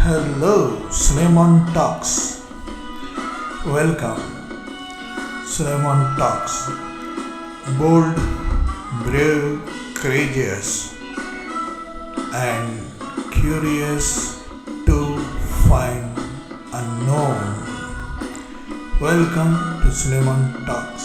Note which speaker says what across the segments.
Speaker 1: Hello, Suleiman Talks. Welcome, Suleiman Talks. Bold, brave, courageous, and curious to find unknown. Welcome to Suleiman Talks.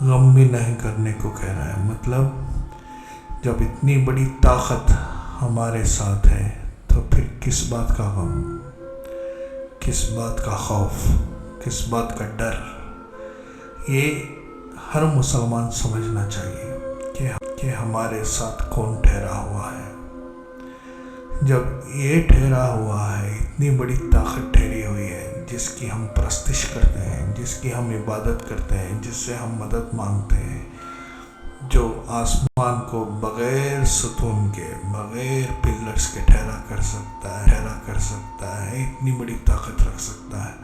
Speaker 1: غم بھی نہیں کرنے کو کہہ رہا ہے۔ مطلب جب اتنی بڑی طاقت ہمارے ساتھ ہے تو پھر کس بات کا غم، کس بات کا خوف، کس بات کا ڈر؟ یہ ہر مسلمان سمجھنا چاہیے کہ ہمارے ساتھ کون ٹھہرا ہوا ہے۔ جب یہ ٹھہرا ہوا ہے، اتنی بڑی طاقت ٹھہری ہوئی ہے جس کی ہم پرستش کرتے ہیں، جس کی ہم عبادت کرتے ہیں، جس سے ہم مدد مانگتے ہیں، جو آسمان کو بغیر ستون کے، بغیر پلرز کے ٹھہرا کر سکتا ہے، اتنی بڑی طاقت رکھ سکتا ہے،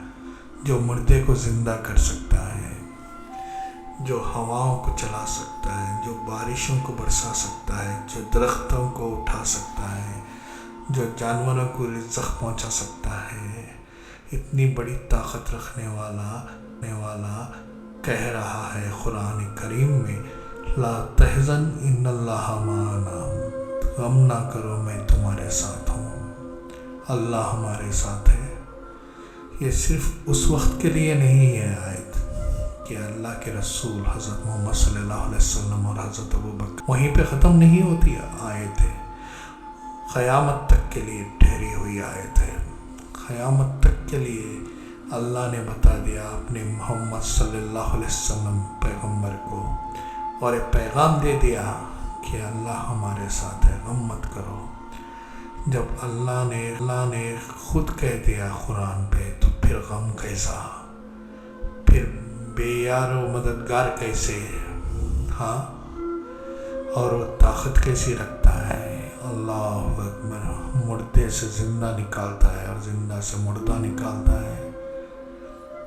Speaker 1: جو مردے کو زندہ کر سکتا ہے، جو ہواؤں کو چلا سکتا ہے، جو بارشوں کو برسا سکتا ہے، جو درختوں کو اٹھا سکتا ہے، جو جانوروں کو رزق پہنچا سکتا ہے، اتنی بڑی طاقت رکھنے والا کہہ رہا ہے قرآن کریم میں، لا تحزن ان اللہ معنا، غم نہ کرو میں تمہارے ساتھ ہوں، اللہ ہمارے ساتھ ہے۔ یہ صرف اس وقت کے لیے نہیں ہے آیت کہ اللہ کے رسول حضرت محمد صلی اللہ علیہ وسلم اور حضرت ابوبکر، وہیں پہ ختم نہیں ہوتی آیت ہے، قیامت تک کے لیے ٹھہری ہوئی آیت ہے۔ قیامت تک کے لیے اللہ نے بتا دیا اپنے محمد صلی اللہ علیہ وسلم پیغمبر کو، اور ایک پیغام دے دیا کہ اللہ ہمارے ساتھ ہے، غم مت کرو۔ جب اللہ نے خود کہہ دیا قرآن پہ، تو پھر غم کیسا، پھر بے یار و مددگار کیسے، ہاں، اور وہ طاقت کیسی رکھتا ہے۔ اللہ اکبر، مردے سے زندہ نکالتا ہے اور زندہ سے مردہ نکالتا ہے،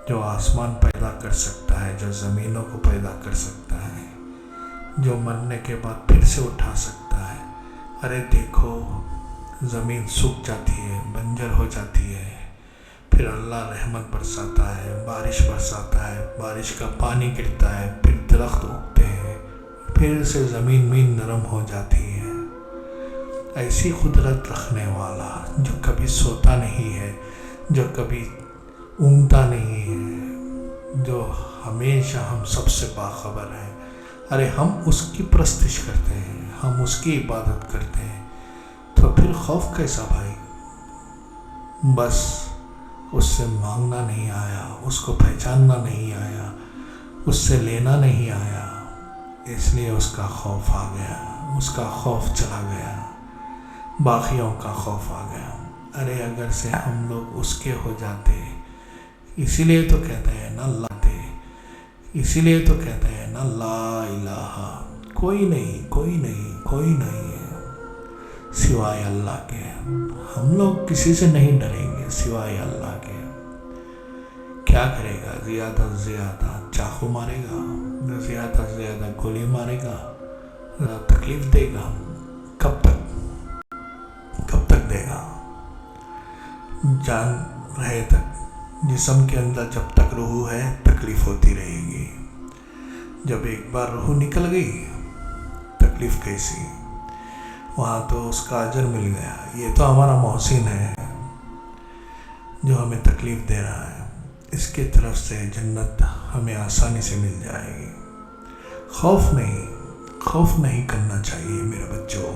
Speaker 1: جو آسمان پیدا کر سکتا ہے، جو زمینوں کو پیدا کر سکتا ہے، جو مرنے کے بعد پھر سے اٹھا سکتا ہے۔ ارے دیکھو، زمین سوکھ جاتی ہے، بنجر ہو جاتی ہے، پھر اللہ رحمت برساتا ہے، بارش برساتا ہے، بارش کا پانی گرتا ہے، پھر درخت اگتے ہیں، پھر سے زمین نرم ہو جاتی ہے۔ ایسی قدرت رکھنے والا، جو کبھی سوتا نہیں ہے، جو کبھی اونگتا نہیں ہے، جو ہمیشہ ہم سب سے باخبر ہے، ارے ہم اس کی پرستش کرتے ہیں، ہم اس کی عبادت کرتے ہیں، تو پھر خوف کیسا بھائی؟ بس اس سے مانگنا نہیں آیا، اس کو پہچاننا نہیں آیا، اس سے لینا نہیں آیا، اس لیے اس کا خوف آ گیا، اس کا خوف چلا گیا، باقیوں کا خوف آ گیا۔ ارے اگر سے ہم لوگ اس کے ہو جاتے، اسی لیے تو کہتے ہیں نا لا الہ، کوئی نہیں ہے سوائے اللہ کے۔ ہم لوگ کسی سے نہیں ڈریں گے سوائے اللہ کے۔ کیا کرے گا؟ زیادہ سے زیادہ چاقو مارے گا، زیادہ سے زیادہ گولی مارے گا، تکلیف دے گا۔ کب تک دے گا؟ جان رہے تک، جسم کے اندر جب تک روح ہے تکلیف ہوتی رہے گی، جب ایک بار روح نکل گئی تکلیف کیسی؟ وہاں تو اس کا اجر مل گیا۔ یہ تو ہمارا محسن ہے جو ہمیں تکلیف دے رہا ہے، اس کی طرف سے جنت ہمیں آسانی سے مل جائے گی۔ خوف نہیں کرنا چاہیے میرے بچوں۔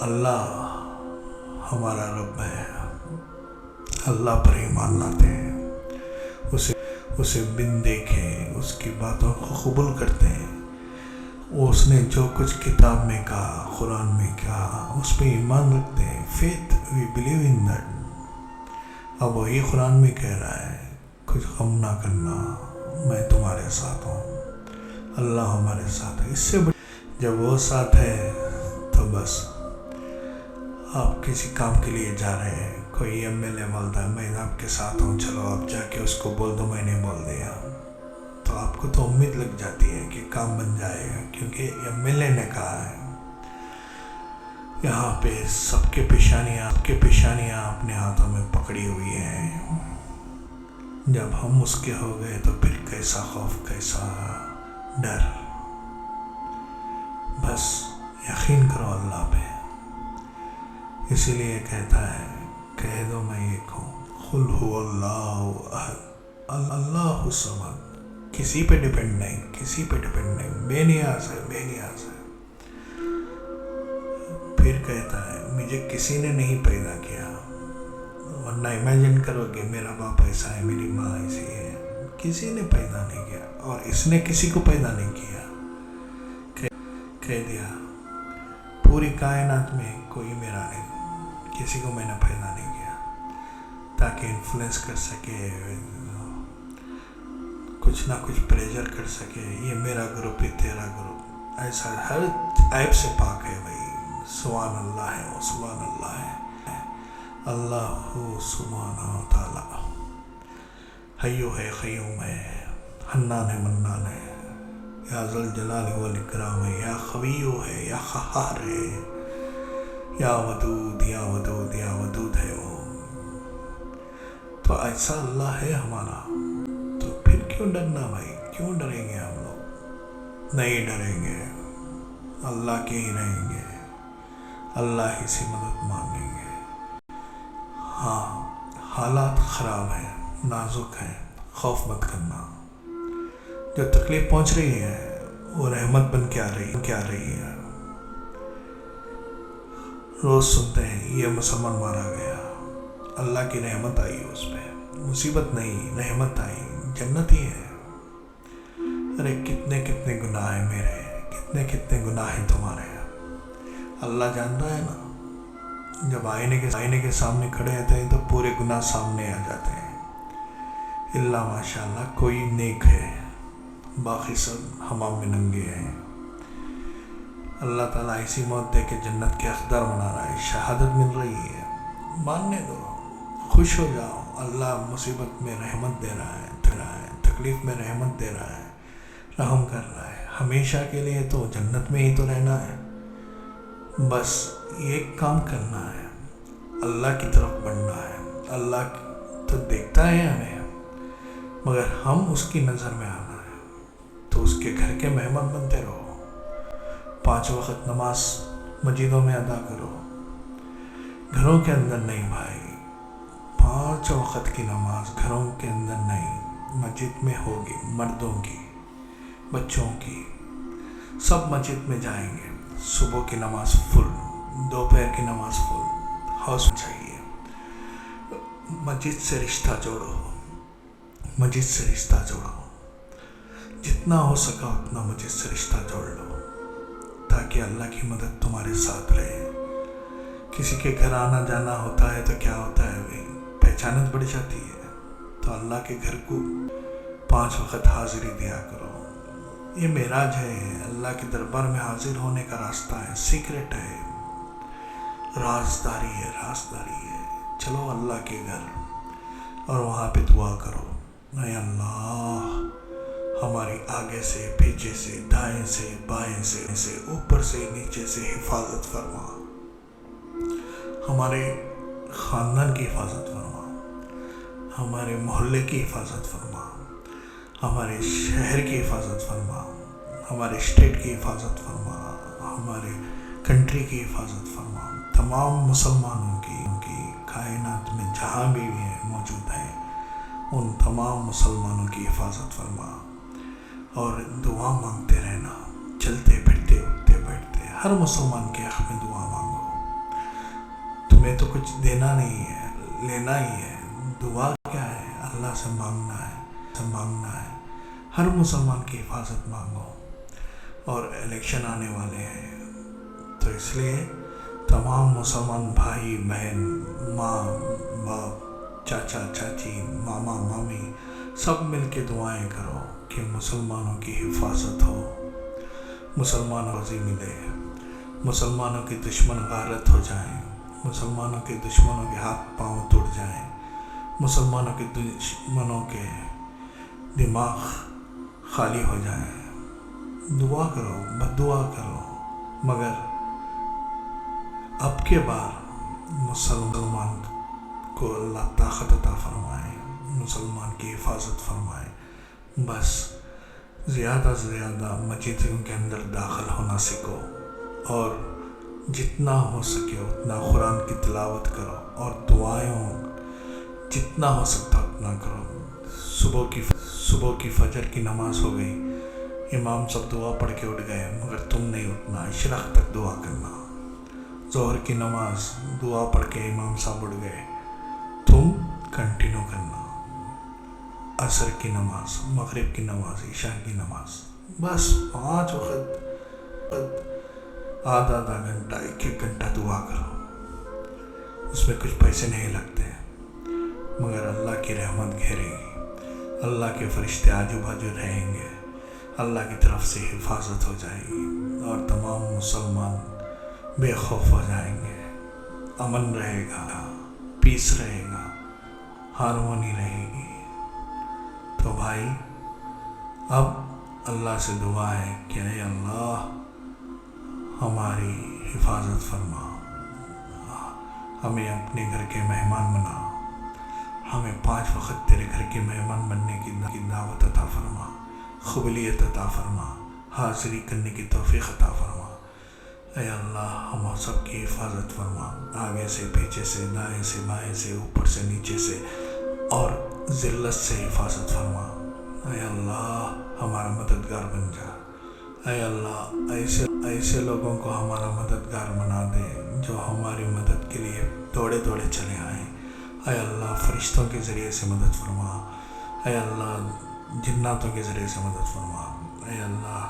Speaker 1: اللہ ہمارا رب ہے، اللہ پر ایمان لاتے ہیں، اسے بن دیکھے اس کی باتوں کو قبول کرتے ہیں، اس نے جو کچھ کتاب میں کہا، قرآن میں کہا، اس پہ ایمان رکھتے ہیں۔ faith, we believe in that۔ اب وہی قرآن میں کہہ رہا ہے کچھ غم نہ کرنا، میں تمہارے ساتھ ہوں، اللہ ہمارے ساتھ ہے۔ اس سے جب وہ ساتھ ہے تو بس آپ کسی کام کے لیے جا رہے ہیں، کوئی MLA بولتا ہے میں آپ کے ساتھ ہوں، چلو آپ جا کے اس کو بول دو میں نے بول دیا، تو آپ کو تو امید لگ جاتی ہے کہ کام بن جائے گا، کیونکہ MLA نے کہا ہے۔ یہاں پہ سب کے پیشانیاں اپنے ہاتھوں میں پکڑی ہوئی ہیں۔ جب ہم اس کے ہو گئے تو پھر کیسا خوف، کیسا ڈر۔ بس یقین کرو اللہ پہ۔ اسی لیے کہتا ہے، کہہ دو میں ایک ہوں، قل هو اللہ احد اللہ الصمد، کسی پہ ڈیپینڈ نہیں، بے نیاز ہے. پھر کہتا ہے مجھے کسی نے نہیں پیدا کیا، ورنہ امیجن کرو کہ میرا باپ ایسا ہے، میری ماں ایسی ہے. کسی نے پیدا نہیں کیا، اور اس نے کسی کو پیدا نہیں کیا. کہہ دیا پوری کائنات میں کوئی میرا نہیں، کسی کو میں نے پیدا نہیں کیا تاکہ انفلوئنس کر سکے، کچھ نہ کچھ پریشر کر سکے، یہ میرا گروپ ہے تیرا گروپ. ایسا ہر عیب سے پاک ہے بھائی. سبحان اللہ ہے، وہ سبحان اللہ ہے. اللہ سبحانہ تعالی حیو ہے، قیوم ہے، حنان ہے، منان ہے، یا ذل جلال والاکرام ہے، یا قویو ہے، یا قہار ہے، یا ودود ہے وہ. تو ایسا اللہ ہے ہمارا، تو پھر کیوں ڈرنا بھائی؟ کیوں ڈریں گے ہم لوگ؟ نہیں ڈریں گے، اللہ کے ہی رہیں گے، اللہ ہی سے مدد مانگیں گے. ہاں حالات خراب ہیں، نازک ہیں، خوف مت کرنا. جو تکلیف پہنچ رہی ہے وہ رحمت بن کے آ رہی ہے. روز سنتے ہیں یہ مسلمان مارا گیا، اللہ کی رحمت آئی اس پہ. مصیبت نہیں، رحمت آئی، جنت ہی ہے. ارے کتنے گناہ ہیں میرے، کتنے گناہ ہیں تمہارے. اللہ جانتا ہے نا. جب آئینے کے سامنے کھڑے ہوتے ہیں تو پورے گناہ سامنے آ جاتے ہیں، اللہ ماشاء اللہ کوئی نیک ہے، باقی سب حمام میں ننگے ہیں. اللہ تعالیٰ ایسی موت دے کے جنت کے حقدار بنا رہا ہے، شہادت مل رہی ہے. ماننے دو، خوش ہو جاؤ. اللہ مصیبت میں رحمت دے رہا ہے، تکلیف میں رحمت دے رہا ہے، رحم کر رہا ہے. ہمیشہ کے لیے تو جنت میں ہی تو رہنا ہے. بس ایک کام کرنا ہے، اللہ کی طرف بڑھنا ہے. اللہ تو دیکھتا ہے ہمیں، مگر ہم اس کی نظر میں آنا ہے. تو اس کے گھر کے مہمان بنتے رہو. 5 وقت نماز مسجدوں میں ادا کرو، گھروں کے اندر نہیں بھائی. 5 وقت کی نماز گھروں کے اندر نہیں، مسجد میں ہوگی. مردوں کی، بچوں کی، سب مسجد میں جائیں گے. صبح کی نماز فل، دوپہر کی نماز فل. حوصلہ چاہیے. مسجد سے رشتہ جوڑو، جتنا ہو سکا اتنا مسجد سے رشتہ جوڑ لو، تاکہ اللہ کی مدد تمہارے ساتھ رہے. کسی کے گھر آنا جانا ہوتا ہے تو کیا ہوتا ہے بھائی، پہچانت بڑھ جاتی ہے. تو اللہ کے گھر کو 5 وقت حاضری دیا کرو. یہ معراج ہے، اللہ کے دربار میں حاضر ہونے کا راستہ ہے، سیکرٹ ہے، رازداری ہے. چلو اللہ کے گھر اور وہاں پہ دعا کرو، اے اللہ ہماری آگے سے، پیچھے سے، دائیں سے، بائیں سے، اوپر سے، نیچے سے حفاظت فرما. ہمارے خاندان کی حفاظت فرما، ہمارے محلے کی حفاظت فرما، ہمارے شہر کی حفاظت فرما، ہمارے اسٹیٹ کی حفاظت فرما، ہمارے کنٹری کی حفاظت فرما. تمام مسلمانوں کی کائنات میں جہاں بھی موجود ہیں، ان تمام مسلمانوں کی حفاظت فرما. اور دعا مانگتے رہنا، چلتے پھرتے اٹھتے بیٹھتے ہر مسلمان کے حق میں دعا مانگو. تمہیں تو کچھ دینا نہیں ہے، لینا ہی ہے. دعا کیا ہے؟ اللہ سے مانگنا ہے. ہر مسلمان کی حفاظت مانگو. اور الیکشن آنے والے ہیں، تو اس لیے تمام مسلمان بھائی بہن، ماں باپ، چاچا چاچی، ماما مامی، سب مل کے دعائیں کرو کہ مسلمانوں کی حفاظت ہو، مسلمانوں کو روزی ملے، مسلمانوں کے دشمن غارت ہو جائیں، مسلمانوں کے دشمنوں کے ہاتھ پاؤں ٹوٹ جائیں، مسلمانوں کے دشمنوں کے دماغ خالی ہو جائیں. دعا کرو، بد دعا کرو، مگر اب کے بعد مسلمان کو اللہ طاقت عطا فرمائے، مسلمان کی حفاظت فرمائے. بس زیادہ سے زیادہ مسجدوں کے اندر داخل ہونا سیکھو، اور جتنا ہو سکے اتنا قرآن کی تلاوت کرو، اور دعائیں جتنا ہو سکتا اتنا کرو. صبح کی فجر کی نماز ہو گئی، امام سب دعا پڑھ کے اٹھ گئے مگر تم نہیں اٹھنا، اشراق تک دعا کرنا۔ ظہر کی نماز دعا پڑھ کے امام صاحب اٹھ گئے، تم کنٹینیو کرنا۔ عصر کی نماز، مغرب کی نماز، عشاء کی نماز، بس 5 وقت آدھا گھنٹہ 1 گھنٹہ دعا کرو۔ اس میں کچھ پیسے نہیں لگتے مگر اللہ کی رحمت گھیرے گی، اللہ کے فرشتے آجو باجو رہیں گے، اللہ کی طرف سے حفاظت ہو جائے گی اور تمام مسلمان بے خوف ہو جائیں گے، امن رہے گا، پیس رہے گا، ہارمونی رہے گی۔ تو بھائی اب اللہ سے دعا ہے کہ اے اللہ ہماری حفاظت فرما، ہمیں اپنے گھر کے مہمان بنا، ہمیں 5 وقت تیرے گھر کے مہمان بننے کی دعوت عطا فرما، قبولیت عطا فرما، حاضری کرنے کی توفیق عطا فرما۔ اے اللہ ہم سب کی حفاظت فرما، آگے سے، پیچھے سے، دائیں سے، بائیں سے، اوپر سے، نیچے سے اور ذلت سے حفاظت فرما۔ اے اللہ ہمارا مددگار بن جا۔ اے اللہ ایسے لوگوں کو ہمارا مددگار بنا دے جو ہماری مدد کے لیے دوڑے چلے آئیں۔ اے اللہ فرشتوں کے ذریعے سے مدد فرما، اے اللہ جناتوں کے ذریعے سے مدد فرما، اے اللہ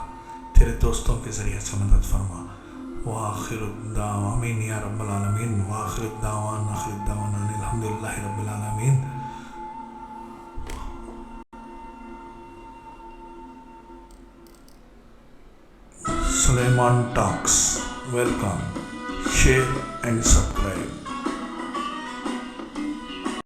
Speaker 1: تیرے دوستوں کے ذریعے سے مدد فرما۔ وآخر الدعوانا آمین یا رب العالمین، وآخر الدعوانا الحمدللہ رب العالمین۔ Sulaiman Talks. Welcome. Share and subscribe.